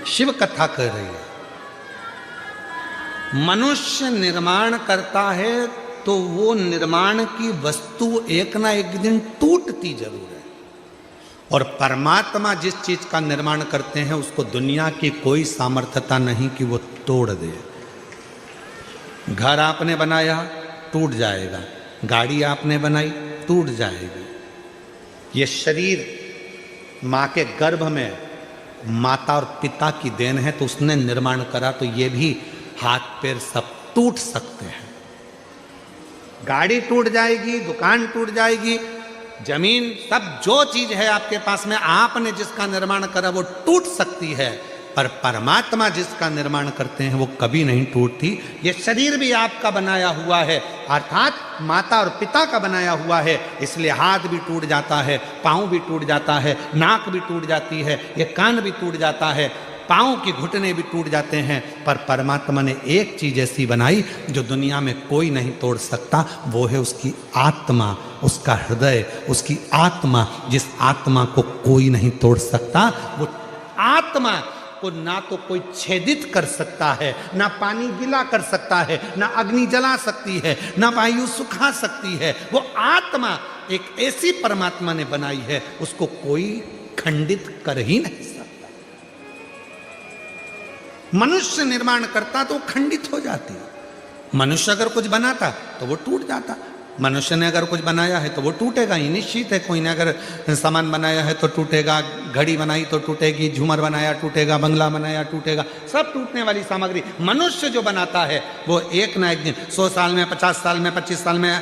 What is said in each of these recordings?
शिव कथा कह रही है। मनुष्य निर्माण करता है तो वो निर्माण की वस्तु एक ना एक दिन टूटती जरूर है, और परमात्मा जिस चीज का निर्माण करते हैं उसको दुनिया की कोई सामर्थ्यता नहीं कि वो तोड़ दे। घर आपने बनाया टूट जाएगा, गाड़ी आपने बनाई टूट जाएगी। ये शरीर माँ के गर्भ में माता और पिता की देन है, तो उसने निर्माण करा, तो ये भी हाथ पैर सब टूट सकते हैं। गाड़ी टूट जाएगी, दुकान टूट जाएगी, जमीन, सब जो चीज है आपके पास में आपने जिसका निर्माण करा वो टूट सकती है, पर परमात्मा जिसका निर्माण करते हैं वो कभी नहीं टूटती। ये शरीर भी आपका बनाया हुआ है, अर्थात माता और पिता का बनाया हुआ है, इसलिए हाथ भी टूट जाता है, पाँव भी टूट जाता है, नाक भी टूट जाती है, ये कान भी टूट जाता है, पाँव की घुटने भी टूट जाते हैं, पर परमात्मा ने एक चीज ऐसी बनाई जो दुनिया में कोई नहीं तोड़ सकता, वो है उसकी आत्मा, उसका हृदय, उसकी आत्मा। जिस आत्मा को कोई नहीं तोड़ सकता, वो आत्मा को ना तो कोई छेदित कर सकता है, ना पानी गीला कर सकता है, ना अग्नि जला सकती है, ना वायु सुखा सकती है। वो आत्मा एक ऐसी परमात्मा ने बनाई है, उसको कोई खंडित कर ही नहीं सकता। मनुष्य निर्माण करता तो खंडित हो जाती, मनुष्य अगर कुछ बनाता तो वो टूट जाता। मनुष्य ने अगर कुछ बनाया है तो वो टूटेगा ही, निश्चित है। कोई ने अगर सामान बनाया है तो टूटेगा, घड़ी बनाई तो टूटेगी, झूमर बनाया टूटेगा, बंगला बनाया टूटेगा, सब टूटने वाली सामग्री। मनुष्य जो बनाता है वो एक ना एक दिन, 100 साल में, 50 साल में, 25 साल में,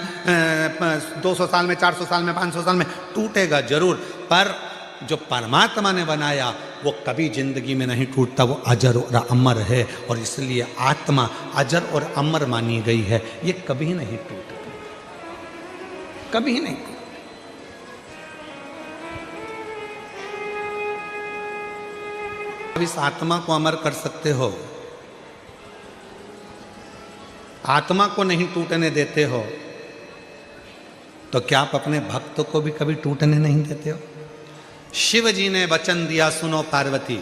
200 साल में, 400 साल में, 500 साल में टूटेगा जरूर, पर जो परमात्मा ने बनाया वो कभी जिंदगी में नहीं टूटता, वो अजर और अमर है, और इसलिए आत्मा अजर और अमर मानी गई है। ये कभी नहीं टूटती, कभी नहीं। अब इस आत्मा को अमर कर सकते हो, आत्मा को नहीं टूटने देते हो, तो क्या आप अपने भक्तों को भी कभी टूटने नहीं देते हो? शिव जी ने वचन दिया, सुनो पार्वती,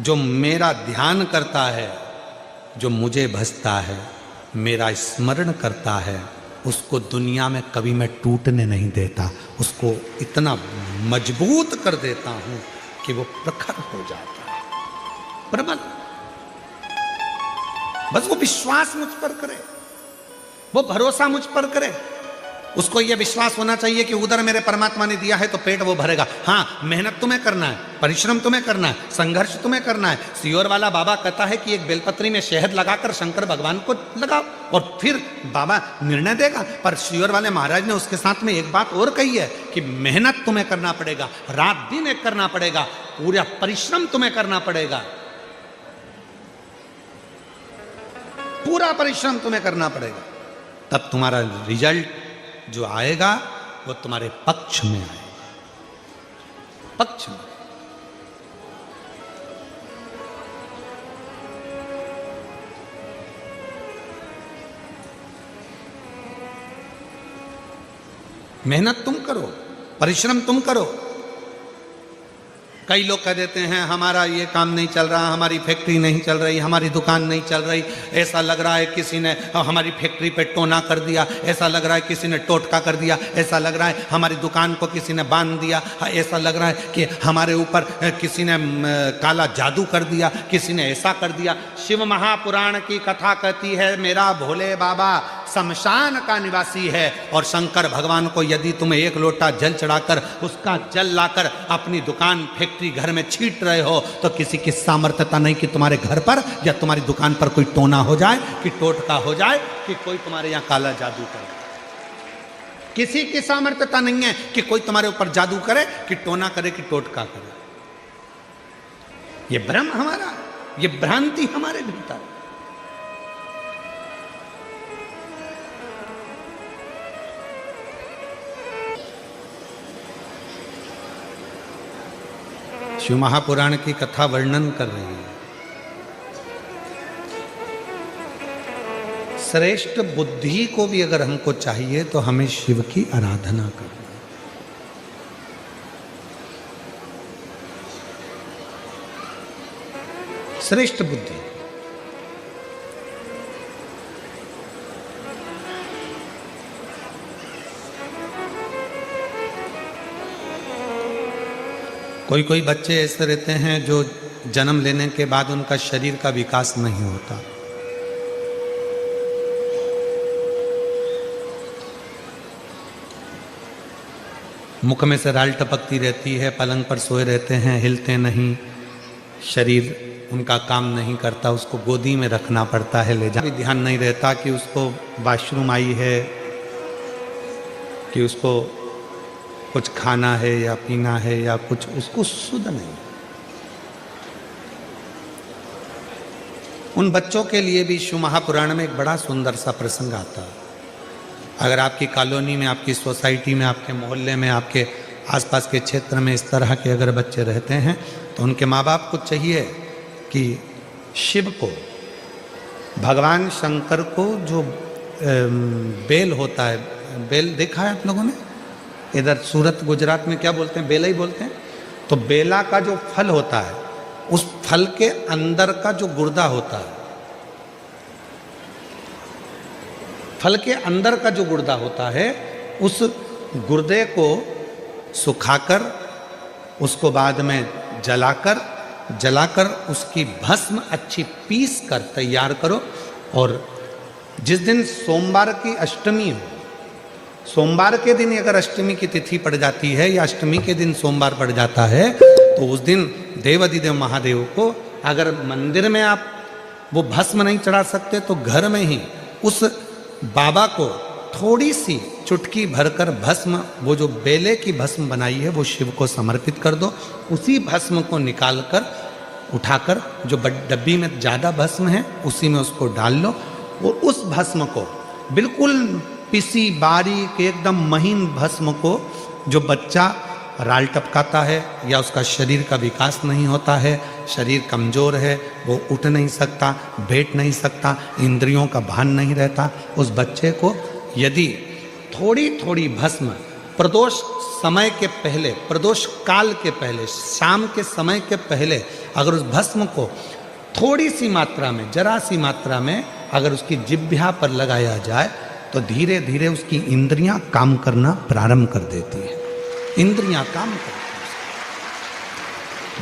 जो मेरा ध्यान करता है, जो मुझे भजता है, मेरा स्मरण करता है, उसको दुनिया में कभी मैं टूटने नहीं देता, उसको इतना मजबूत कर देता हूं कि वो प्रखर हो जाता है, प्रबल। बस वो विश्वास मुझ पर करे, वो भरोसा मुझ पर करे, उसको यह विश्वास होना चाहिए कि उधर मेरे परमात्मा ने दिया है तो पेट वो भरेगा। हाँ, मेहनत तुम्हें करना है, परिश्रम तुम्हें करना है, संघर्ष तुम्हें करना है। सियोर वाला बाबा कहता है कि एक बेलपत्री में शहद लगाकर शंकर भगवान को लगाओ और फिर बाबा निर्णय देगा। पर सियोर वाले महाराज ने उसके साथ में एक बात और कही है कि मेहनत तुम्हें करना पड़ेगा, रात दिन एक करना पड़ेगा, पूरा परिश्रम तुम्हें करना पड़ेगा, पूरा परिश्रम तुम्हें करना पड़ेगा, तब तुम्हारा रिजल्ट जो आएगा वो तुम्हारे पक्ष में आएगा, पक्ष में। मेहनत तुम करो, परिश्रम तुम करो। कई लोग कह देते हैं हमारा ये काम नहीं चल रहा, हमारी फैक्ट्री नहीं चल रही, हमारी दुकान नहीं चल रही, ऐसा लग रहा है किसी ने हमारी फैक्ट्री पे टोना कर दिया, ऐसा लग रहा है किसी ने टोटका कर दिया, ऐसा लग रहा है हमारी दुकान को किसी ने बांध दिया, ऐसा लग रहा है कि हमारे ऊपर किसी ने काला जादू कर दिया, किसी ने ऐसा कर दिया। शिव महापुराण की कथा कहती है मेरा भोले बाबा शमशान का निवासी है, और शंकर भगवान को यदि तुम एक लोटा जल चढ़ाकर उसका जल लाकर अपनी दुकान फैक्ट्री घर में छीट रहे हो, तो किसी की सामर्थ्यता नहीं कि तुम्हारे घर पर या तुम्हारी दुकान पर कोई टोना हो जाए, कि टोटका हो जाए, कि कोई तुम्हारे यहां काला जादू करे। किसी की सामर्थ्यता नहीं है कि कोई तुम्हारे ऊपर जादू करे, कि टोना करे, कि टोटका करे। ये भ्रम हमारा, ये भ्रांति हमारे भीतर। शिव महापुराण की कथा वर्णन कर रही है। श्रेष्ठ बुद्धि को भी अगर हमको चाहिए तो हमें शिव की आराधना करनी। श्रेष्ठ बुद्धि। कोई कोई बच्चे ऐसे रहते हैं जो जन्म लेने के बाद उनका शरीर का विकास नहीं होता। मुख में से राल टपकती रहती है, पलंग पर सोए रहते हैं, हिलते नहीं, शरीर उनका काम नहीं करता, उसको गोदी में रखना पड़ता है, ले जा भी ध्यान नहीं रहता कि उसको वॉशरूम आई है, कि उसको कुछ खाना है या पीना है या कुछ, उसको सुध नहीं। उन बच्चों के लिए भी शिव महापुराण में एक बड़ा सुंदर सा प्रसंग आता है। अगर आपकी कॉलोनी में, आपकी सोसाइटी में, आपके मोहल्ले में, आपके आसपास के क्षेत्र में इस तरह के अगर बच्चे रहते हैं तो उनके माँ बाप को चाहिए कि शिव को, भगवान शंकर को जो बेल होता है, बेल देखा है आप लोगों ने? इधर सूरत गुजरात में क्या बोलते हैं? बेला ही बोलते हैं। तो बेला का जो फल होता है, उस फल के अंदर का जो गुर्दा होता है, फल के अंदर का जो गुर्दा होता है, उस गुर्दे को सुखाकर, उसको बाद में जलाकर उसकी भस्म अच्छी पीस कर तैयार करो। और जिस दिन सोमवार की अष्टमी हो, सोमवार के दिन अगर अष्टमी की तिथि पड़ जाती है या अष्टमी के दिन सोमवार पड़ जाता है, तो उस दिन देवाधिदेव महादेव को, अगर मंदिर में आप वो भस्म नहीं चढ़ा सकते तो घर में ही उस बाबा को थोड़ी सी चुटकी भरकर भस्म, वो जो बेले की भस्म बनाई है, वो शिव को समर्पित कर दो। उसी भस्म को निकालकर, उठाकर, जो डब्बी में ज़्यादा भस्म है उसी में उसको डाल लो, और उस भस्म को बिल्कुल पिसी बारीक एकदम महीन भस्म को, जो बच्चा राल टपकाता है या उसका शरीर का विकास नहीं होता है, शरीर कमज़ोर है, वो उठ नहीं सकता, बैठ नहीं सकता, इंद्रियों का भान नहीं रहता, उस बच्चे को यदि थोड़ी थोड़ी भस्म प्रदोष समय के पहले, प्रदोष काल के पहले, शाम के समय के पहले अगर उस भस्म को थोड़ी सी मात्रा में, जरा सी मात्रा में अगर उसकी जिह्वा पर लगाया जाए तो धीरे धीरे उसकी इंद्रियां काम करना प्रारंभ कर देती है। इंद्रियां काम करती हैं।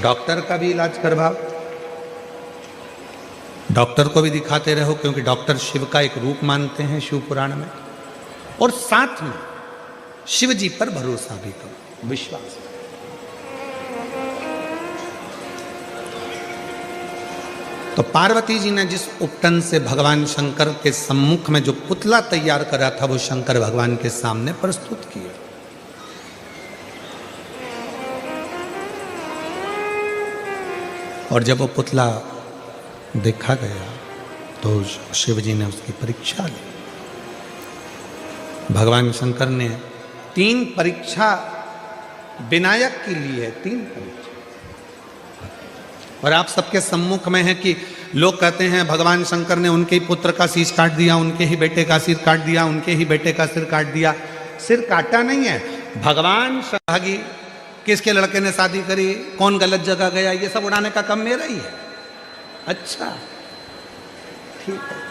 डॉक्टर का भी इलाज करवाओ, डॉक्टर को भी दिखाते रहो, क्योंकि डॉक्टर शिव का एक रूप मानते हैं शिव पुराण में। और साथ में शिव जी पर भरोसा भी करो, विश्वास। तो पार्वती जी ने जिस उपटन से भगवान शंकर के सम्मुख में जो पुतला तैयार करा था, वो शंकर भगवान के सामने प्रस्तुत किया। और जब वो पुतला देखा गया तो शिव जी ने उसकी परीक्षा ली। भगवान शंकर ने 3 परीक्षा विनायक की ली है, 3 परीक्षा। और आप सबके सम्मुख में है कि लोग कहते हैं भगवान शंकर ने उनके ही पुत्र का शीश काट दिया, उनके ही बेटे का सिर काट दिया, उनके ही बेटे का सिर काट दिया। सिर काटा नहीं है, भगवान भागी, किसके लड़के ने शादी करी, कौन गलत जगह गया, ये सब उड़ाने का काम मेरा ही है। अच्छा ठीक है।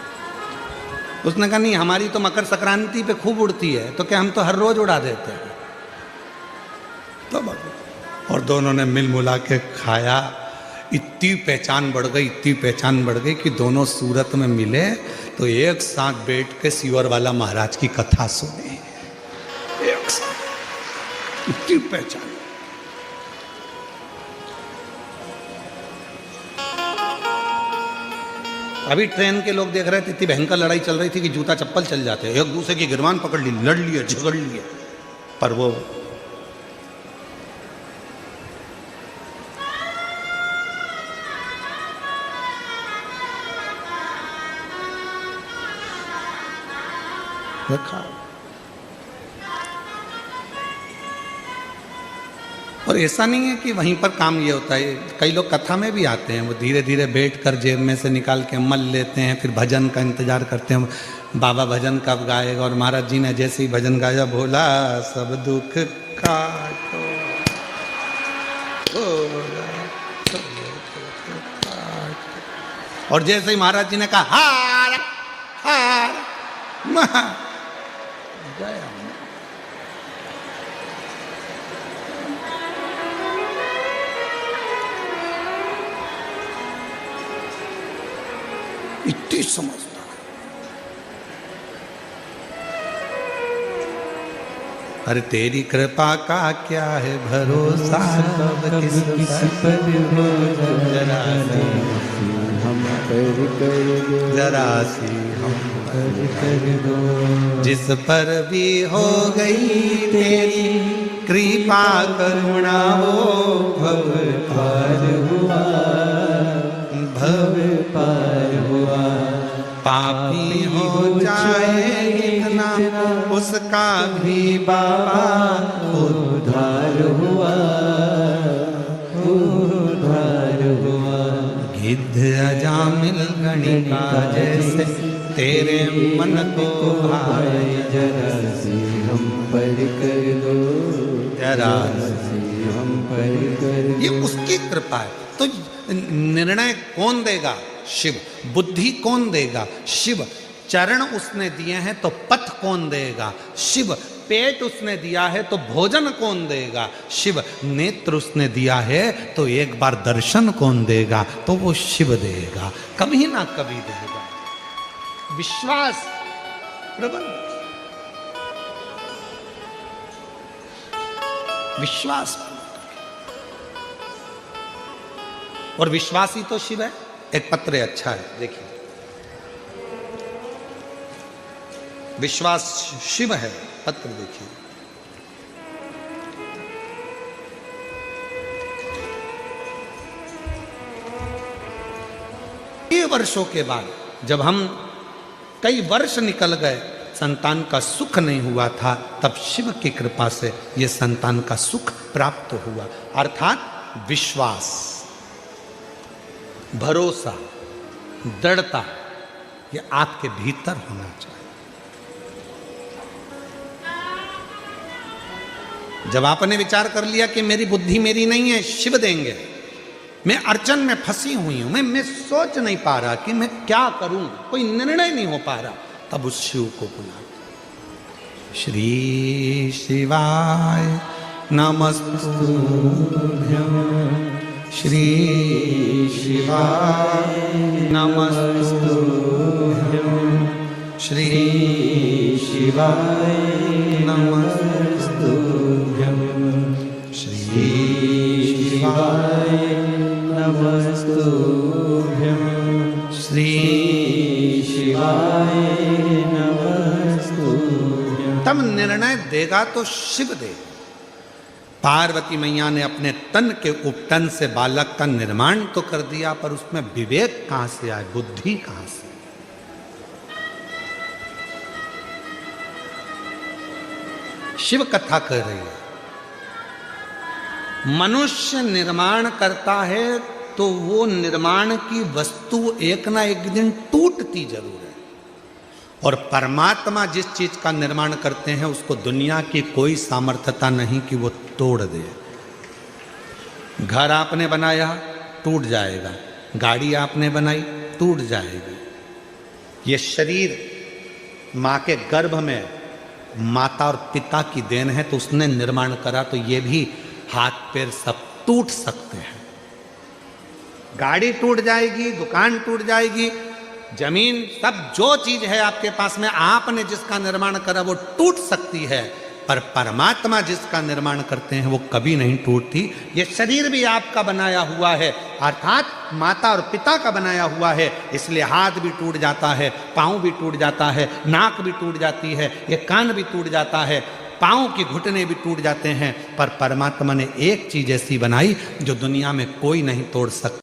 उसने कहा नहीं, हमारी तो मकर संक्रांति पे खूब उड़ती है, तो क्या हम तो हर रोज उड़ा देते हैं। तो और दोनों ने मिल मुला के खाया। इतनी पहचान बढ़ गई, इतनी पहचान बढ़ गई कि दोनों सूरत में मिले तो एक साथ बैठ के सिवर वाला महाराज की कथा सुने, एक साथ। इतनी पहचान। अभी ट्रेन के लोग देख रहे थे, इतनी भयंकर लड़ाई चल रही थी कि जूता चप्पल चल जाते, एक दूसरे की गिरवान पकड़ ली, लड़ लिए, झगड़ लिए। पर वो रखा। और ऐसा नहीं है कि वहीं पर काम ये होता है, कई लोग कथा में भी आते हैं, वो धीरे धीरे बैठ कर जेब में से निकाल के मल लेते हैं, फिर भजन का इंतजार करते हैं, बाबा भजन कब गाएगा। और महाराज जी ने जैसे ही भजन गाया, भोला सब दुख काटो, भोला सब दुख काटो। और जैसे ही महाराज जी ने कहा हार हार गया। इतनी समझदार। अरे तेरी कृपा का क्या है भरोसा, किस पर हो जरा सी हम पर कर दो, जरा सी हम पर कर दो। जिस पर भी हो गई तेरी कृपा करुणा वो भव पार हुआ, भव पार हुआ। पापी हो जाए कितना उसका भी बाबा उद्धार हुआ, उद्धार हुआ। गिद्ध अजामिल गणिका जैसे तेरे मन को भाए, जरा सी हम पर कर दो, जरा सी हम पर कर दो। ये उसकी कृपा है। तो निर्णय कौन देगा? शिव। बुद्धि कौन देगा? शिव। चरण उसने दिए हैं तो पथ कौन देगा? शिव। पेट उसने दिया है तो भोजन कौन देगा? शिव। नेत्र उसने दिया है तो एक बार दर्शन कौन देगा? तो वो शिव देगा, कभी ना कभी देगा। विश्वास प्रबल, विश्वास। और विश्वासी तो शिव है। एक पत्र अच्छा है, देखिए। विश्वास शिव है, पत्र देखिए। कई वर्षों के बाद, जब हम कई वर्ष निकल गए, संतान का सुख नहीं हुआ था, तब शिव की कृपा से यह संतान का सुख प्राप्त हुआ। अर्थात विश्वास, भरोसा, दृढ़ता, ये आपके भीतर होना चाहिए। जब आपने विचार कर लिया कि मेरी बुद्धि मेरी नहीं है, शिव देंगे, मैं अड़चन में फंसी हुई हूं, मैं सोच नहीं पा रहा कि मैं क्या करूं, कोई निर्णय नहीं हो पा रहा, तब उस शिव को बुला। श्री शिवाय नमस्तुभ्यं, श्री शिवाय नमस्तुभ्यं, श्री शिवाय नमस्तुभ्यं, श्री शिवाय नमस्तुभ्यं, श्री शिवाय नमस्तुभ्यं। तब निर्णय देगा तो शिव देगा। पार्वती मैया ने अपने तन के उपटन से बालक का निर्माण तो कर दिया, पर उसमें विवेक कहां से आए, बुद्धि कहां से? शिव कथा कर रही है। मनुष्य निर्माण करता है तो वो निर्माण की वस्तु एक ना एक दिन टूटती जरूर है, और परमात्मा जिस चीज का निर्माण करते हैं उसको दुनिया की कोई सामर्थ्यता नहीं कि वो तोड़ दे। घर आपने बनाया टूट जाएगा, गाड़ी आपने बनाई टूट जाएगी। ये शरीर माँ के गर्भ में माता और पिता की देन है, तो उसने निर्माण करा, तो ये भी हाथ पैर सब टूट सकते हैं। गाड़ी टूट जाएगी, दुकान टूट जाएगी, जमीन, सब जो चीज है आपके पास में, आपने जिसका निर्माण करा वो टूट सकती है, पर परमात्मा जिसका निर्माण करते हैं वो कभी नहीं टूटती। ये शरीर भी आपका बनाया हुआ है, अर्थात माता और पिता का बनाया हुआ है, इसलिए हाथ भी टूट जाता है, पाँव भी टूट जाता है, नाक भी टूट जाती है, ये कान भी टूट जाता है, पाँव की घुटने भी टूट जाते हैं, पर परमात्मा ने एक चीज ऐसी बनाई जो दुनिया में कोई नहीं तोड़ सकता।